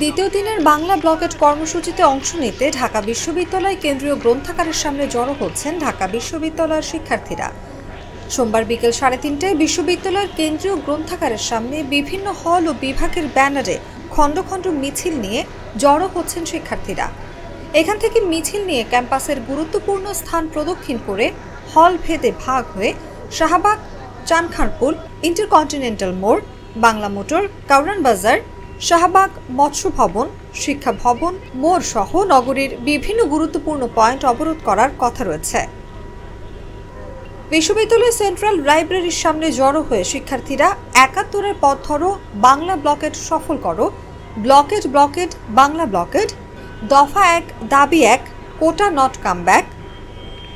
দ্বিতীয় দিনের বাংলা ব্লকেট কর্মসূচিতে অংশ নিতে ঢাকা বিশ্ববিদ্যালয় কেন্দ্রীয় গ্রন্থাগারের সামনে জড়ো হচ্ছেন ঢাকা বিশ্ববিদ্যালয়ের শিক্ষার্থীরা। সোমবার বিকেল 3:30টায় বিশ্ববিদ্যালয়ের কেন্দ্রীয় গ্রন্থাগারের সামনে বিভিন্ন হল ও বিভাগের ব্যানারে খণ্ড খণ্ড মিছিল নিয়ে জড়ো হচ্ছেন শিক্ষার্থীরা। এখান থেকে মিছিল নিয়ে ক্যাম্পাসের গুরুত্বপূর্ণ স্থান প্রদক্ষিণ করে হল ভেদে ভাগ হয়ে শাহবাগ, চানখারপুল, ইন্টারকন্টিনেন্টাল মোড়, বাংলা মোটর, কাউরান বাজার, শাহবাগ, মৎস্য ভবন, শিক্ষা ভবন মোড় সহ নগরীর বিভিন্ন গুরুত্বপূর্ণ পয়েন্ট অবরোধ করার কথা রয়েছে। বিশ্ববিদ্যালয়ের সেন্ট্রাল লাইব্রেরির সামনে জড়ো হয়ে শিক্ষার্থীরা ৭১-এর পথ ধরো, বাংলা ব্লকেট সফল করো, ব্লকেট ব্লকেট বাংলা ব্লকেট, দফা ১ দাবি ১, কোটা নট কাম ব্যাক,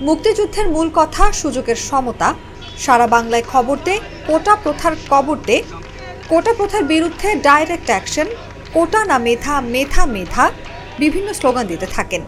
মুক্তিযুদ্ধের মূল কথা সুযোগের সমতা, সারা বাংলায় খবর দে, কোটা প্রথার কবর দে, কোটা প্রথার বিরুদ্ধে ডাইরেক্ট অ্যাকশন, কোটা না মেধা, মেধা মেধা বিভিন্ন স্লোগান দিতে থাকেন।